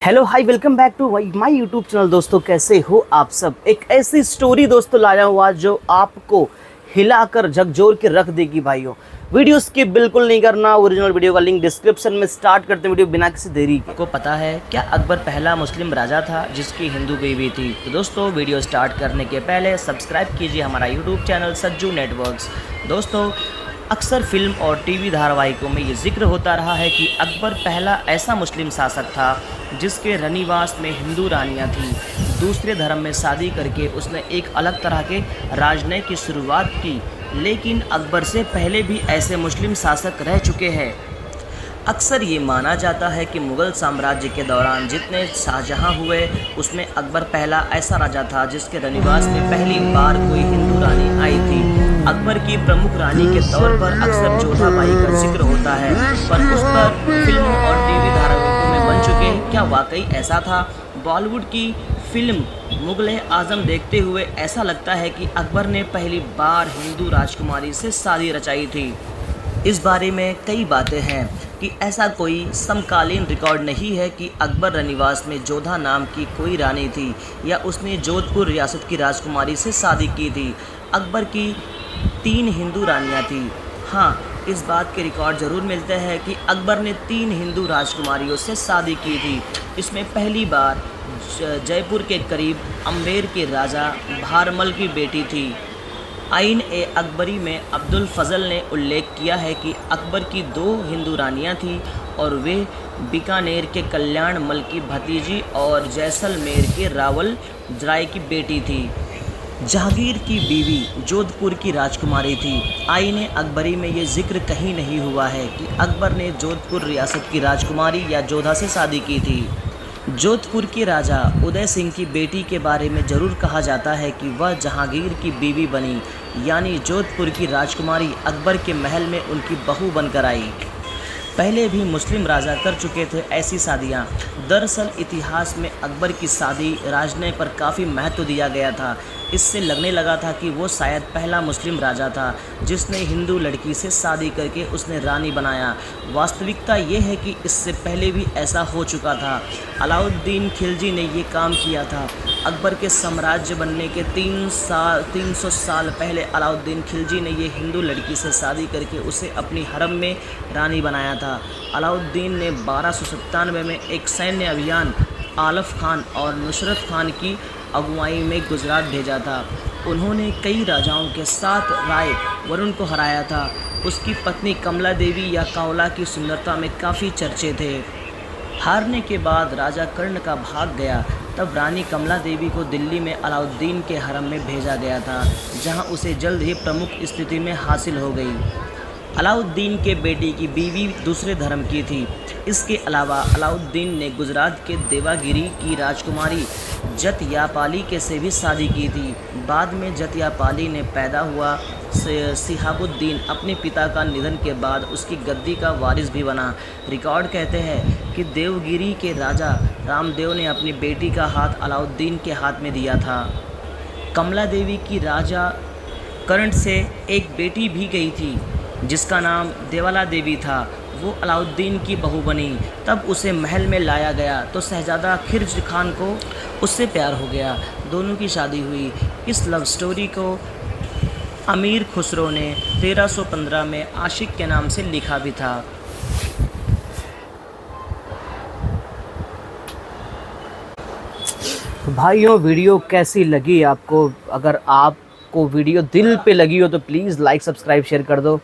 Hello hi welcome back to my YouTube channel. दोस्तों कैसे हो आप सब। एक ऐसी स्टोरी दोस्तों लाया हुआ जो आपको हिलाकर झकझोर के रख देगी भाइयों। वीडियो स्किप बिल्कुल नहीं करना। ओरिजिनल वीडियो का लिंक डिस्क्रिप्शन में। स्टार्ट करते हैं वीडियो बिना किसी देरी के। को पता है क्या अकबर पहला मुस्लिम राजा था जिसकी हिंदू बीवी थी? तो दोस्तों वीडियो स्टार्ट करने के पहले सब्सक्राइब कीजिए हमारा यूट्यूब चैनल सज्जू नेटवर्क्स। दोस्तों अक्सर फिल्म और टीवी धारावाहिकों में ये जिक्र होता रहा है कि अकबर पहला ऐसा मुस्लिम शासक था जिसके रनिवास में हिंदू रानियां थीं। दूसरे धर्म में शादी करके उसने एक अलग तरह के राजनय की शुरुआत की, लेकिन अकबर से पहले भी ऐसे मुस्लिम शासक रह चुके हैं। अक्सर ये माना जाता है कि मुग़ल साम्राज्य के दौरान जितने शाहजहाँ हुए उसमें अकबर पहला ऐसा राजा था जिसके रनिवास में पहली बार कोई हिंदू रानी आई थी। अकबर की प्रमुख रानी के तौर पर अक्सर जोधाबाई का जिक्र होता है, पर उस पर फिल्मों और टीवी धारावाहिकों में बन चुके। क्या वाकई ऐसा था? बॉलीवुड की फिल्म मुग़ल आज़म देखते हुए ऐसा लगता है कि अकबर ने पहली बार हिंदू राजकुमारी से शादी रचाई थी। इस बारे में कई बातें हैं कि ऐसा कोई समकालीन रिकॉर्ड नहीं है कि अकबर रनिवास में जोधा नाम की कोई रानी थी या उसने जोधपुर रियासत की राजकुमारी से शादी की थी। अकबर की 3 हिंदू रानियां थीं। हाँ, इस बात के रिकॉर्ड ज़रूर मिलते हैं कि अकबर ने 3 हिंदू राजकुमारियों से शादी की थी। इसमें पहली बार जयपुर के करीब अम्बेर के राजा भारमल की बेटी थी। आइन ए अकबरी में अब्दुल फजल ने उल्लेख किया है कि अकबर की 2 हिंदू रानियां थीं और वे बीकानेर के कल्याण मल की भतीजी और जैसलमेर के रावल राय की बेटी थी। जहांगीर की बीवी जोधपुर की राजकुमारी थी। आइन ए अकबरी में ये जिक्र कहीं नहीं हुआ है कि अकबर ने जोधपुर रियासत की राजकुमारी या जोधा से शादी की थी। जोधपुर के राजा उदय सिंह की बेटी के बारे में ज़रूर कहा जाता है कि वह जहांगीर की बीवी बनी, यानी जोधपुर की राजकुमारी अकबर के महल में उनकी बहू बनकर आई। पहले भी मुस्लिम राजा कर चुके थे ऐसी शादियाँ। दरअसल इतिहास में अकबर की शादी राजनय पर काफ़ी महत्व दिया गया था। इससे लगने लगा था कि वो शायद पहला मुस्लिम राजा था जिसने हिंदू लड़की से शादी करके उसने रानी बनाया। वास्तविकता ये है कि इससे पहले भी ऐसा हो चुका था। अलाउद्दीन खिलजी ने ये काम किया था। अकबर के साम्राज्य बनने के 300 साल पहले अलाउद्दीन खिलजी ने ये हिंदू लड़की से शादी करके उसे अपनी हरम में रानी बनाया था। अलाउद्दीन ने 1297 में एक सैन्य अभियान आलफ खान और नुसरत खान की अगुवाई में गुजरात भेजा था। उन्होंने कई राजाओं के साथ राय वरुण को हराया था। उसकी पत्नी कमला देवी या कावला की सुंदरता में काफ़ी चर्चे थे। हारने के बाद राजा कर्ण का भाग गया। तब रानी कमला देवी को दिल्ली में अलाउद्दीन के हरम में भेजा गया था, जहां उसे जल्द ही प्रमुख स्थिति में हासिल हो गई। अलाउद्दीन के बेटे की बीवी दूसरे धर्म की थी। इसके अलावा अलाउद्दीन ने गुजरात के देवागिरी की राजकुमारी जतयापाली के से भी शादी की थी। बाद में जतयापाली ने पैदा हुआ सिहाबुद्दीन अपने पिता का निधन के बाद उसकी गद्दी का वारिस भी बना। रिकॉर्ड कहते हैं कि देवगिरी के राजा रामदेव ने अपनी बेटी का हाथ अलाउद्दीन के हाथ में दिया था। कमला देवी की राजा कर्ण से एक बेटी भी गई थी जिसका नाम देवाला देवी था। वो अलाउद्दीन की बहू बनी। तब उसे महल में लाया गया तो शहजादा खिर्ज खान को उससे प्यार हो गया। दोनों की शादी हुई। इस लव स्टोरी को अमीर खुसरो ने 1315 में आशिक के नाम से लिखा भी था। भाइयों वीडियो कैसी लगी आपको? अगर आपको वीडियो दिल पे लगी हो तो प्लीज़ लाइक सब्सक्राइब शेयर कर दो।